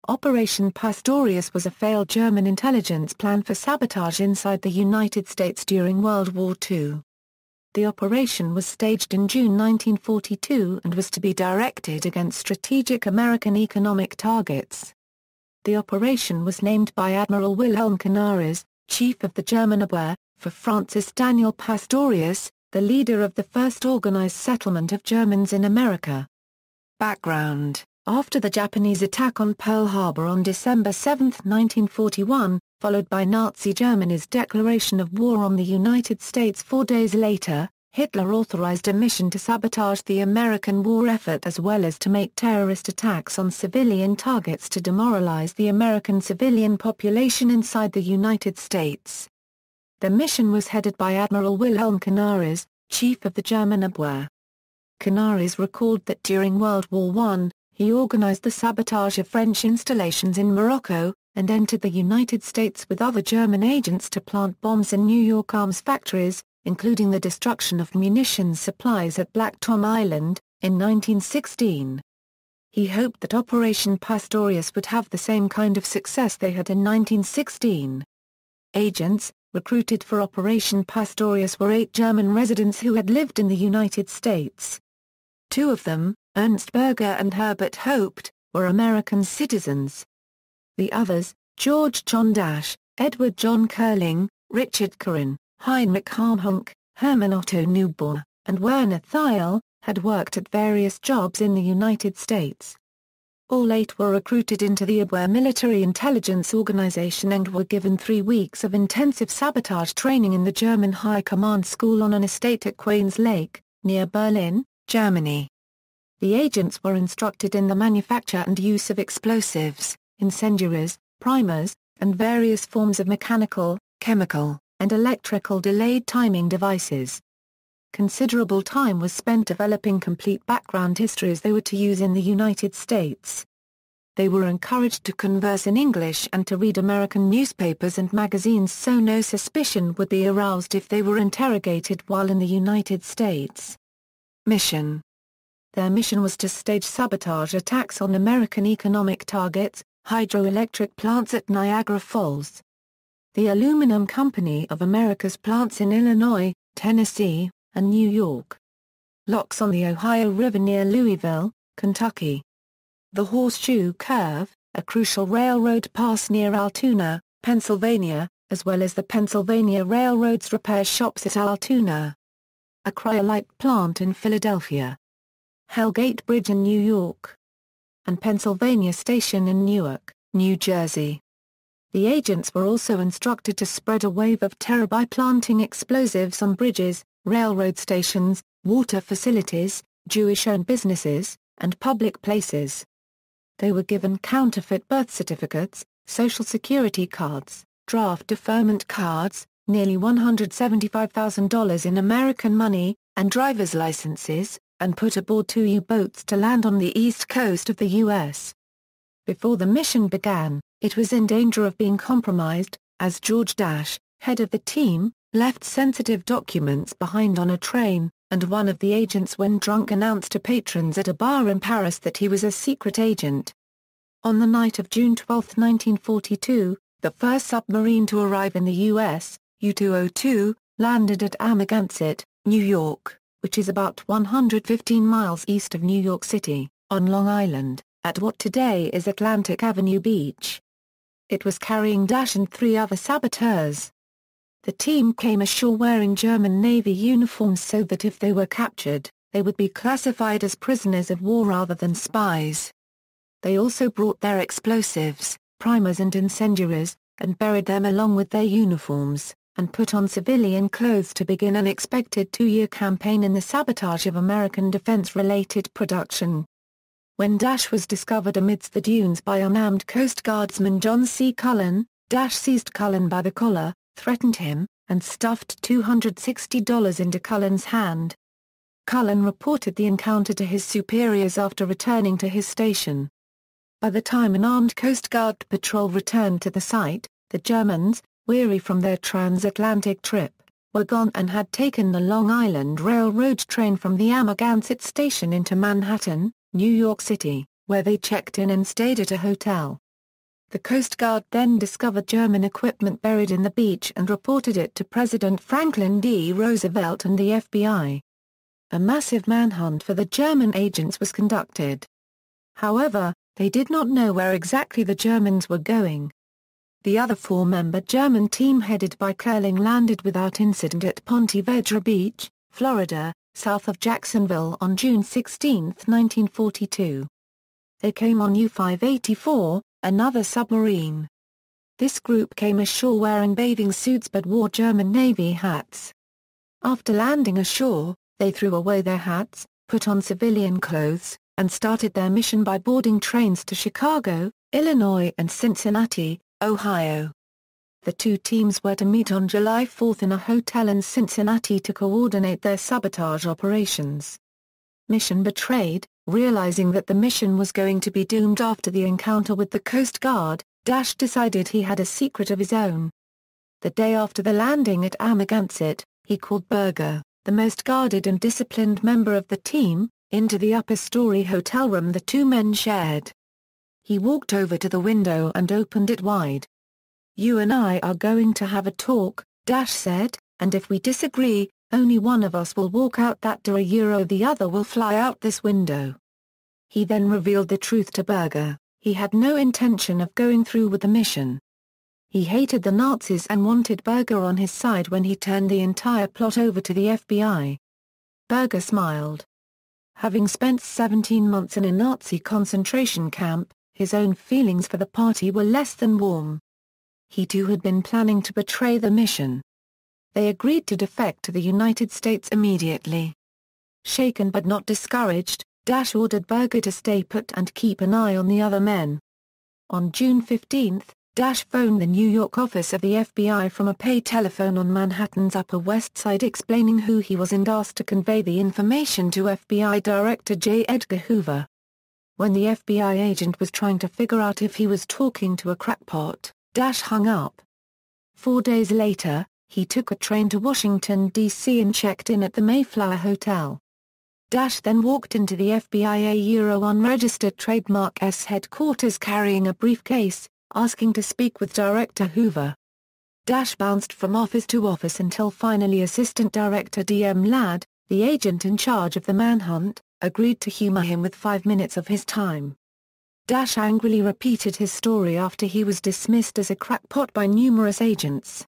Operation Pastorius was a failed German intelligence plan for sabotage inside the United States during World War II. The operation was staged in June 1942 and was to be directed against strategic American economic targets. The operation was named by Admiral Wilhelm Canaris, chief of the German Abwehr, for Francis Daniel Pastorius, the leader of the first organized settlement of Germans in America. Background: after the Japanese attack on Pearl Harbor on December 7, 1941, followed by Nazi Germany's declaration of war on the United States 4 days later, Hitler authorized a mission to sabotage the American war effort as well as to make terrorist attacks on civilian targets to demoralize the American civilian population inside the United States. The mission was headed by Admiral Wilhelm Canaris, chief of the German Abwehr. Canaris recalled that during World War I, he organized the sabotage of French installations in Morocco, and entered the United States with other German agents to plant bombs in New York arms factories, including the destruction of munitions supplies at Black Tom Island, in 1916. He hoped that Operation Pastorius would have the same kind of success they had in 1916. Agents, recruited for Operation Pastorius were 8 German residents who had lived in the United States. 2 of them, Ernst Berger and Herbert Haupt, were American citizens. The others, George John Dash, Edward John Curling, Richard Corin, Heinrich Harmhunk, Hermann Otto Neubauer, and Werner Thiel, had worked at various jobs in the United States. All 8 were recruited into the Abwehr military intelligence organization and were given 3 weeks of intensive sabotage training in the German High Command School on an estate at Quains Lake, near Berlin, Germany. The agents were instructed in the manufacture and use of explosives, incendiaries, primers, and various forms of mechanical, chemical, and electrical delayed timing devices. Considerable time was spent developing complete background histories they were to use in the United States. They were encouraged to converse in English and to read American newspapers and magazines so no suspicion would be aroused if they were interrogated while in the United States. Mission: their mission was to stage sabotage attacks on American economic targets, hydroelectric plants at Niagara Falls, the Aluminum Company of America's plants in Illinois, Tennessee, and New York, locks on the Ohio River near Louisville, Kentucky, the Horseshoe Curve, a crucial railroad pass near Altoona, Pennsylvania, as well as the Pennsylvania Railroad's repair shops at Altoona, a cryolite plant in Philadelphia, Hellgate Bridge in New York, and Pennsylvania Station in Newark, New Jersey. The agents were also instructed to spread a wave of terror by planting explosives on bridges, railroad stations, water facilities, Jewish-owned businesses, and public places. They were given counterfeit birth certificates, Social Security cards, draft deferment cards, nearly $175,000 in American money, and driver's licenses, and put aboard 2 U-boats to land on the east coast of the U.S. Before the mission began, it was in danger of being compromised, as George Dash, head of the team, left sensitive documents behind on a train, and one of the agents when drunk announced to patrons at a bar in Paris that he was a secret agent. On the night of June 12, 1942, the first submarine to arrive in the U.S., U-202, landed at Amagansett, New York, which is about 115 miles east of New York City, on Long Island, at what today is Atlantic Avenue Beach. It was carrying Dash and 3 other saboteurs. The team came ashore wearing German Navy uniforms so that if they were captured, they would be classified as prisoners of war rather than spies. They also brought their explosives, primers and incendiaries, and buried them along with their uniforms, and put on civilian clothes to begin an expected 2-year campaign in the sabotage of American defense-related production. When Dash was discovered amidst the dunes by unarmed Coast Guardsman John C. Cullen, Dash seized Cullen by the collar, threatened him, and stuffed $260 into Cullen's hand. Cullen reported the encounter to his superiors after returning to his station. By the time an armed Coast Guard patrol returned to the site, the Germans, weary from their transatlantic trip, were gone and had taken the Long Island Railroad train from the Amagansett station into Manhattan, New York City, where they checked in and stayed at a hotel. The Coast Guard then discovered German equipment buried in the beach and reported it to President Franklin D. Roosevelt and the FBI. A massive manhunt for the German agents was conducted. However, they did not know where exactly the Germans were going. The other four-member German team headed by Curling landed without incident at Ponte Vedra Beach, Florida, south of Jacksonville on June 16, 1942. They came on U-584, another submarine. This group came ashore wearing bathing suits but wore German Navy hats. After landing ashore, they threw away their hats, put on civilian clothes, and started their mission by boarding trains to Chicago, Illinois and Cincinnati, Ohio. The two teams were to meet on July 4 in a hotel in Cincinnati to coordinate their sabotage operations. Mission betrayed. Realizing that the mission was going to be doomed after the encounter with the Coast Guard, Dash decided he had a secret of his own. The day after the landing at Amagansett, he called Berger, the most guarded and disciplined member of the team, into the upper-story hotel room the two men shared. He walked over to the window and opened it wide. "You and I are going to have a talk," Dash said, "and if we disagree, only one of us will walk out that door, the other will fly out this window." He then revealed the truth to Berger: he had no intention of going through with the mission. He hated the Nazis and wanted Berger on his side when he turned the entire plot over to the FBI. Berger smiled. Having spent 17 months in a Nazi concentration camp, his own feelings for the party were less than warm. He too had been planning to betray the mission. They agreed to defect to the United States immediately. Shaken but not discouraged, Dash ordered Berger to stay put and keep an eye on the other men. On June 15, Dash phoned the New York office of the FBI from a pay telephone on Manhattan's Upper West Side explaining who he was and asked to convey the information to FBI Director J. Edgar Hoover. When the FBI agent was trying to figure out if he was talking to a crackpot, Dash hung up. 4 days later, he took a train to Washington, D.C. and checked in at the Mayflower Hotel. Dash then walked into the FBI unregistered Trademark S headquarters carrying a briefcase, asking to speak with Director Hoover. Dash bounced from office to office until finally Assistant Director D.M. Ladd, the agent in charge of the manhunt, agreed to humor him with 5 minutes of his time. Dash angrily repeated his story after he was dismissed as a crackpot by numerous agents.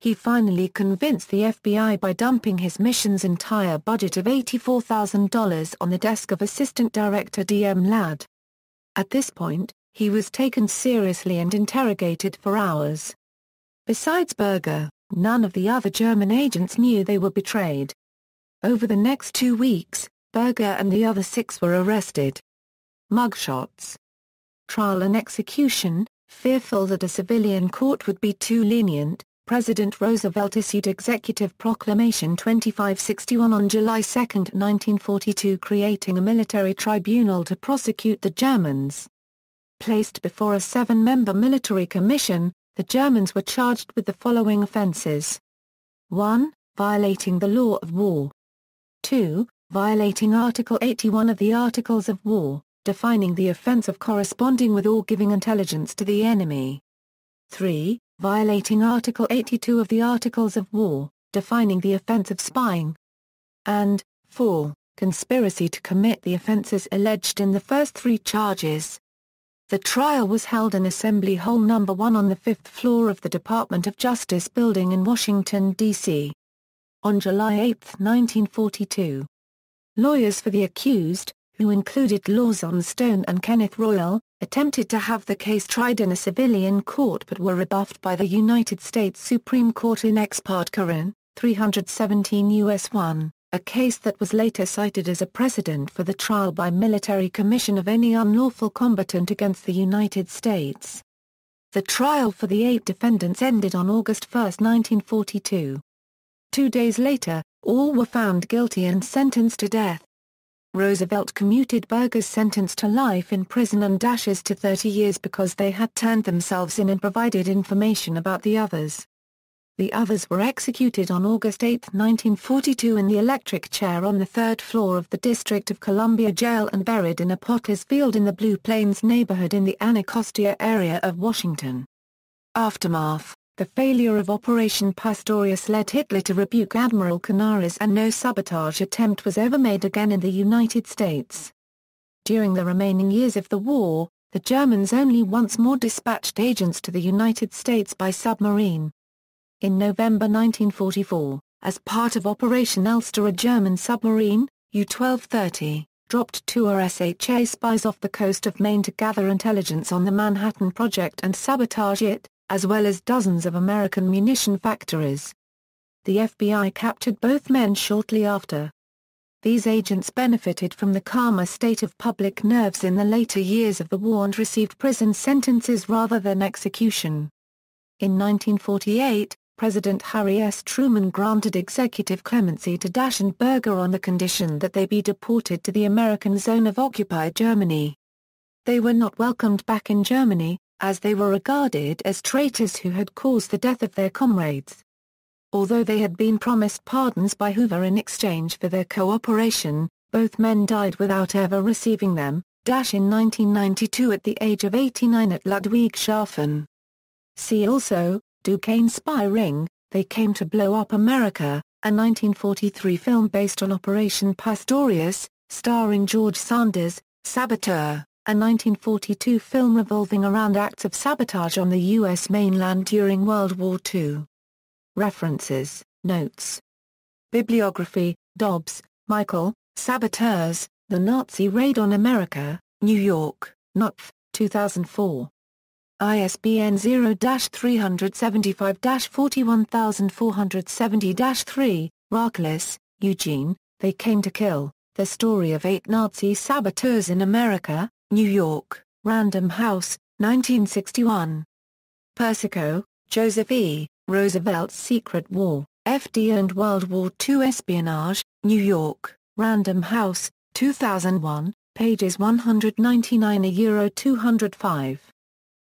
He finally convinced the FBI by dumping his mission's entire budget of $84,000 on the desk of Assistant Director D.M. Ladd. At this point, he was taken seriously and interrogated for hours. Besides Berger, none of the other German agents knew they were betrayed. Over the next 2 weeks, Berger and the other 6 were arrested. Mugshots. Trial and execution. Fearful that a civilian court would be too lenient, President Roosevelt issued Executive Proclamation 2561 on July 2, 1942, creating a military tribunal to prosecute the Germans. Placed before a 7-member military commission, the Germans were charged with the following offenses. 1. Violating the law of war. 2. Violating Article 81 of the Articles of War, defining the offense of corresponding with or giving intelligence to the enemy. 3. Violating Article 82 of the Articles of War, defining the offense of spying. And 4. Conspiracy to commit the offenses alleged in the first 3 charges. The trial was held in Assembly Hall No. 1 on the 5th floor of the Department of Justice building in Washington, D.C. On July 8, 1942. Lawyers for the accused, who included Lawson Stone and Kenneth Royal, attempted to have the case tried in a civilian court but were rebuffed by the United States Supreme Court in Ex parte Curran, 317 U.S. 1, a case that was later cited as a precedent for the trial by military commission of any unlawful combatant against the United States. The trial for the 8 defendants ended on August 1, 1942. 2 days later, all were found guilty and sentenced to death. Roosevelt commuted Berger's sentence to life in prison and Dash's to 30 years because they had turned themselves in and provided information about the others. The others were executed on August 8, 1942 in the electric chair on the third floor of the District of Columbia Jail and buried in a potter's field in the Blue Plains neighborhood in the Anacostia area of Washington. Aftermath: the failure of Operation Pastorius led Hitler to rebuke Admiral Canaris, and no sabotage attempt was ever made again in the United States. During the remaining years of the war, the Germans only once more dispatched agents to the United States by submarine. In November 1944, as part of Operation Ulster, a German submarine, U-1230, dropped two RSHA spies off the coast of Maine to gather intelligence on the Manhattan Project and sabotage it, as well as dozens of American munition factories. The FBI captured both men shortly after. These agents benefited from the calmer state of public nerves in the later years of the war and received prison sentences rather than execution. In 1948, President Harry S. Truman granted executive clemency to Dasch and Berger on the condition that they be deported to the American zone of occupied Germany. They were not welcomed back in Germany, as they were regarded as traitors who had caused the death of their comrades. Although they had been promised pardons by Hoover in exchange for their cooperation, both men died without ever receiving them, Dasch in 1992 at the age of 89 at Ludwigshafen. See also, Duquesne Spy Ring, They Came to Blow Up America, a 1943 film based on Operation Pastorius, starring George Sanders, Saboteur, a 1942 film revolving around acts of sabotage on the U.S. mainland during World War II. References, Notes. Bibliography, Dobbs, Michael, Saboteurs, The Nazi Raid on America, New York, Knopf, 2004. ISBN 0-375-41470-3, Raklis, Eugene, They Came to Kill, The Story of 8 Nazi Saboteurs in America, New York, Random House, 1961. Persico, Joseph E., Roosevelt's Secret War, FD and World War II Espionage, New York, Random House, 2001, pages 199-205.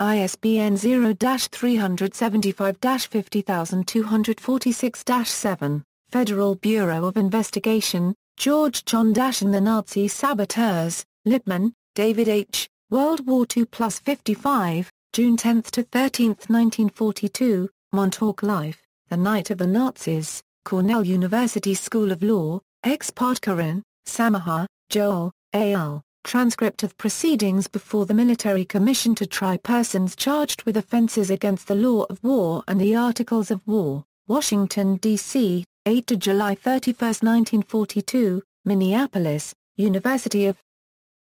ISBN 0-375-50246-7, Federal Bureau of Investigation, George John Dasch and the Nazi Saboteurs, Lippmann, David H., World War II + 55, June 10–13, 1942, Montauk Life, The Night of the Nazis, Cornell University School of Law, Ex Partkerin, Samaha, Joel, A.L., Transcript of Proceedings before the Military Commission to try persons charged with offenses against the law of war and the Articles of War, Washington, D.C., 8 to July 31, 1942, Minneapolis, University of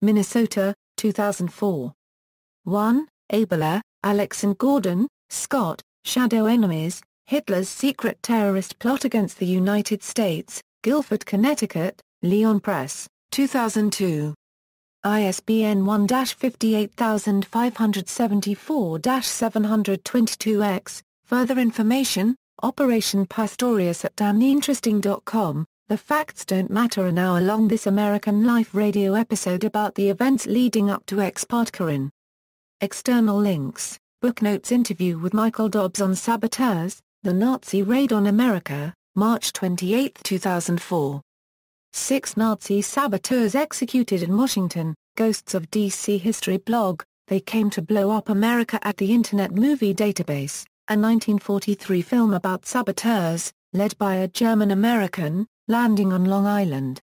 Minnesota, 2004. 1. Abler, Alex and Gordon, Scott, Shadow Enemies, Hitler's Secret Terrorist Plot Against the United States, Guilford, Connecticut, Leon Press, 2002. ISBN 1-58574-722-X. Further information, Operation Pastorius at damninteresting.com. The Facts Don't Matter. An hour-long This American Life radio episode about the events leading up to Ex Partkerin. External links, Booknotes. Interview with Michael Dobbs on Saboteurs, The Nazi Raid on America, March 28, 2004. 6 Nazi saboteurs executed in Washington, Ghosts of D.C. History blog, They Came to Blow Up America at the Internet Movie Database, a 1943 film about saboteurs, led by a German-American, landing on Long Island.